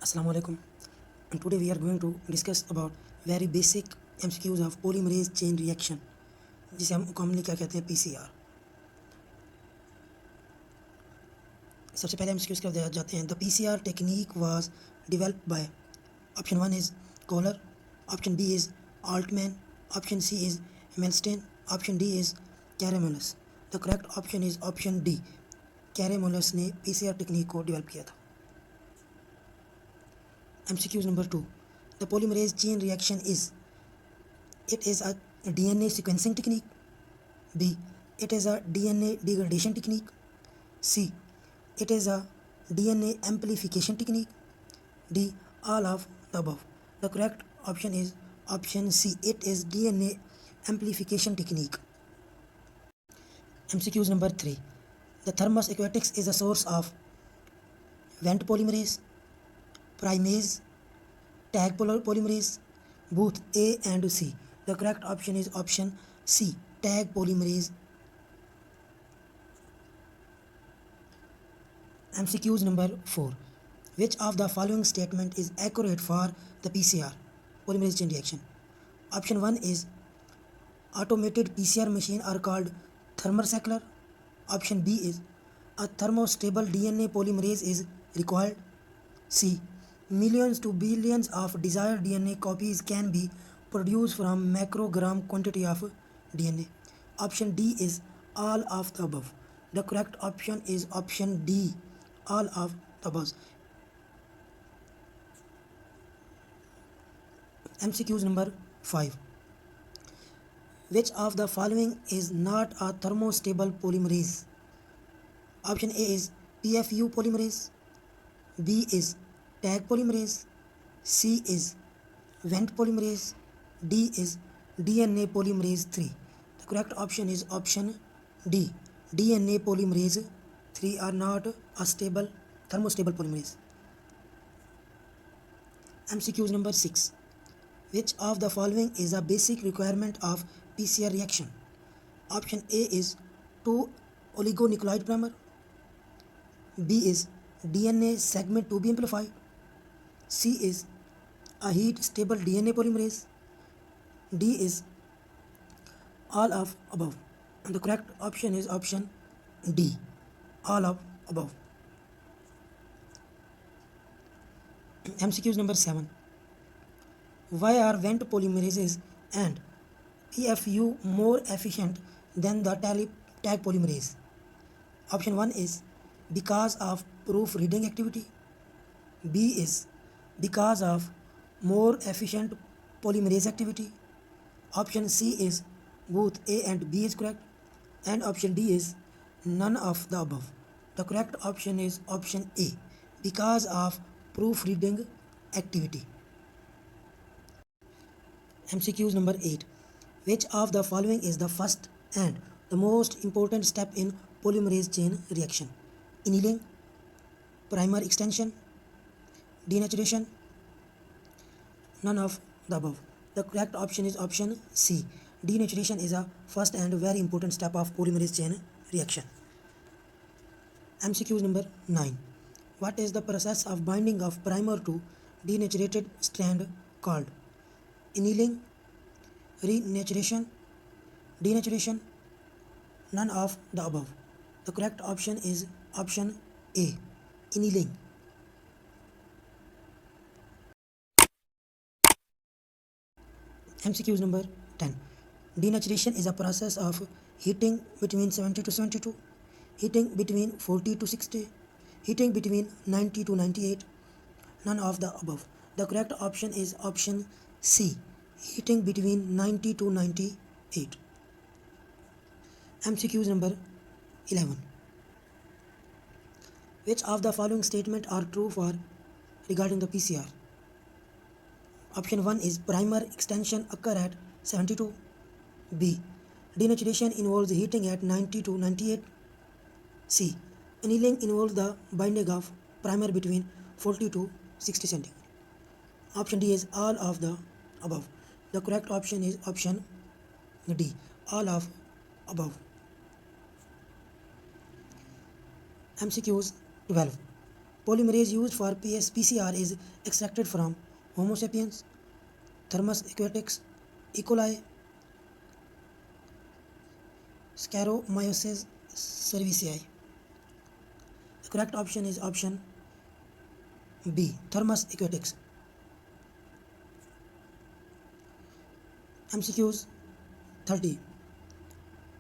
Assalamu alaikum, and today we are going to discuss about very basic MCQs of polymerase chain reaction, जिसे हम commonly क्या कहते हैं, PCR। सबसे पहले MCQs कर जाते हैं। The PCR technique was developed by option 1 is Kohler, option B is Altman, option C is Milstein, option D is Karemolus। The correct option is option D, Karemolus ने PCR technique को develop किया था। MCQs number 2. The polymerase chain reaction is: it is a DNA sequencing technique. B. It is a DNA degradation technique. C. It is a DNA amplification technique. D. All of the above. The correct option is option C. It is DNA amplification technique. MCQs number 3. The Thermus Aquatics is a source of Wnt polymerase, primase, tag polymerase, both A and C. The correct option is option C, tag polymerase. MCQs number 4. Which of the following statement is accurate for the PCR polymerase chain reaction? Option 1 is automated PCR machine are called thermocycler. Option B is a thermostable DNA polymerase is required. C. Millions to billions of desired DNA copies can be produced from microgram quantity of DNA. Option D is all of the above. The correct option is option D, all of the above. MCQs number 5. Which of the following is not a thermostable polymerase? Option A is PFU polymerase, B is tag polymerase, C is Wnt polymerase, D is DNA polymerase 3. The correct option is option D, DNA polymerase 3 are not a stable thermostable polymerase. MCQs number 6. Which of the following is a basic requirement of PCR reaction? Option A is 2 oligonucleotide primer, B is DNA segment to be amplified, C is a heat stable DNA polymerase, D is all of above. And the correct option is option D, all of above. MCQs number 7. Why are Wnt polymerases and PFU more efficient than the tag polymerase? Option 1 is because of proofreading activity, B is because of more efficient polymerase activity, option C is both A and B is correct, and option D is none of the above. The correct option is option A, because of proofreading activity. MCQs number 8. Which of the following is the first and the most important step in polymerase chain reaction? Annealing, primer extension, denaturation, none of the above. The correct option is option C. Denaturation is a first and very important step of polymerase chain reaction. MCQs number 9. What is the process of binding of primer to denatured strand called? Annealing, renaturation, denaturation, none of the above. The correct option is option A, annealing. MCQs number 10. Denaturation is a process of heating between 70 to 72, heating between 40 to 60, heating between 90 to 98, none of the above. The correct option is option C, heating between 90 to 98. MCQs number 11. Which of the following statements are true for regarding the PCR? Option 1 is primer extension occur at 72. B. Denaturation involves heating at 90 to 98. C. Annealing involves the binding of primer between 40 to 60 centigrade. Option D is all of the above. The correct option is option D, all of above. MCQs 12. Polymerase used for PCR is extracted from Homo sapiens, Thermus aquaticus, E. coli, Saccharomyces cerevisiae. The correct option is option B, Thermus aquaticus. MCQs 30.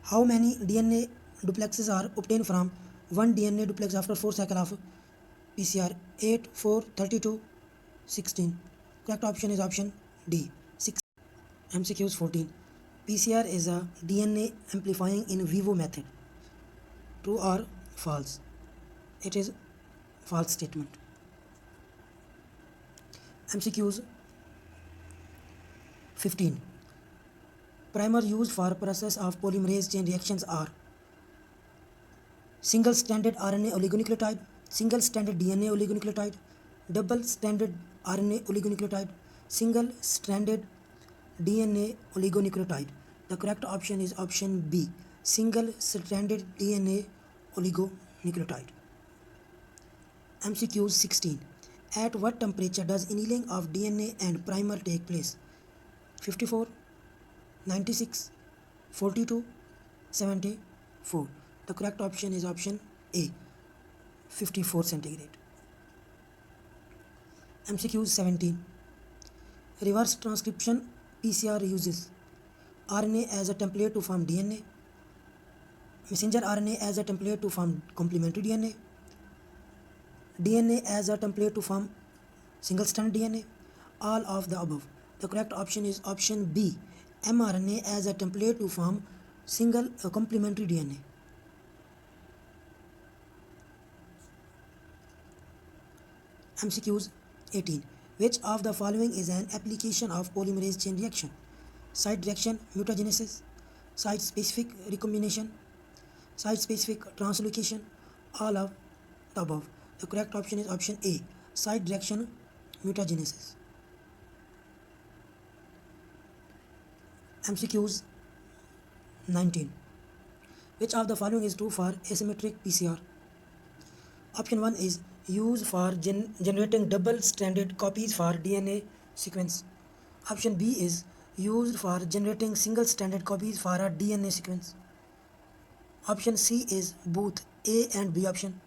How many DNA duplexes are obtained from one DNA duplex after 4 cycles of PCR? 8, 4, 32, 16. Correct option is option D, 6. MCQs 14. PCR is a DNA amplifying in vivo method. True or false? It is false statement. MCQs 15. Primer used for process of polymerase chain reactions are single-stranded RNA oligonucleotide, single-stranded DNA oligonucleotide, double-stranded RNA oligonucleotide, single-stranded DNA oligonucleotide. The correct option is option B, single-stranded DNA oligonucleotide. MCQ 16. At what temperature does annealing of DNA and primer take place? 54, 96, 42, 74. The correct option is option A, 54 centigrade. MCQ 17. Reverse transcription PCR uses RNA as a template to form DNA, messenger RNA as a template to form complementary DNA, DNA as a template to form single-strand DNA, all of the above. The correct option is option B, mRNA as a template to form complementary DNA. MCQs 18. Which of the following is an application of polymerase chain reaction? Site reaction mutagenesis, site-specific recombination, site-specific translocation, all of the above. The correct option is option A, site reaction mutagenesis. MCQs 19. Which of the following is true for asymmetric PCR? Option 1 is used for generating double-stranded copies for DNA sequence. Option B is used for generating single-stranded copies for a DNA sequence. Option C is both A and B option.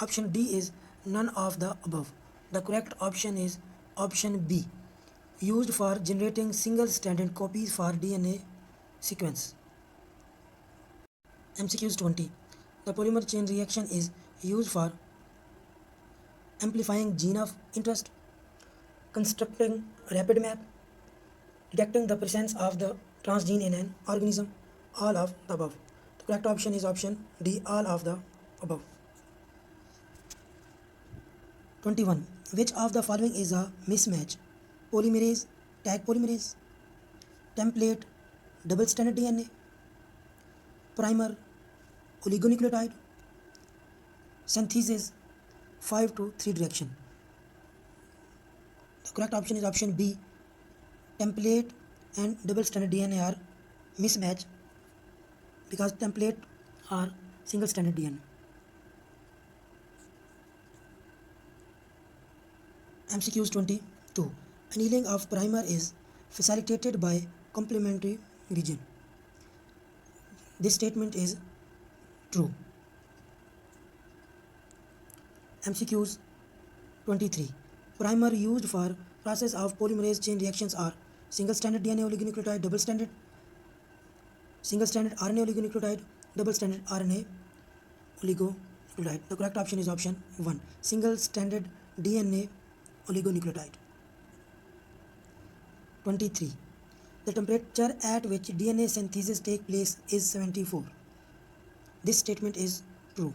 Option D is none of the above. The correct option is option B, used for generating single-stranded copies for DNA sequence. MCQs 20. The polymer chain reaction is used for amplifying gene of interest, constructing rapid map, detecting the presence of the transgene in an organism, all of the above. The correct option is option D, all of the above. 21. Which of the following is a mismatch? Polymerase, tag polymerase, template, double-stranded DNA, primer, oligonucleotide, synthesis, 5 to 3 direction. The correct option is option B, template and double-stranded DNA are mismatch because template are single-stranded DNA. MCQs 22. Annealing of primer is facilitated by complementary region. This statement is true. MCQs 23. Primer used for process of polymerase chain reactions are single-stranded DNA oligonucleotide, double-stranded, single-stranded RNA oligonucleotide, double-stranded RNA oligonucleotide. The correct option is option 1, single-stranded DNA oligonucleotide. 23. The temperature at which DNA synthesis takes place is 74. This statement is true.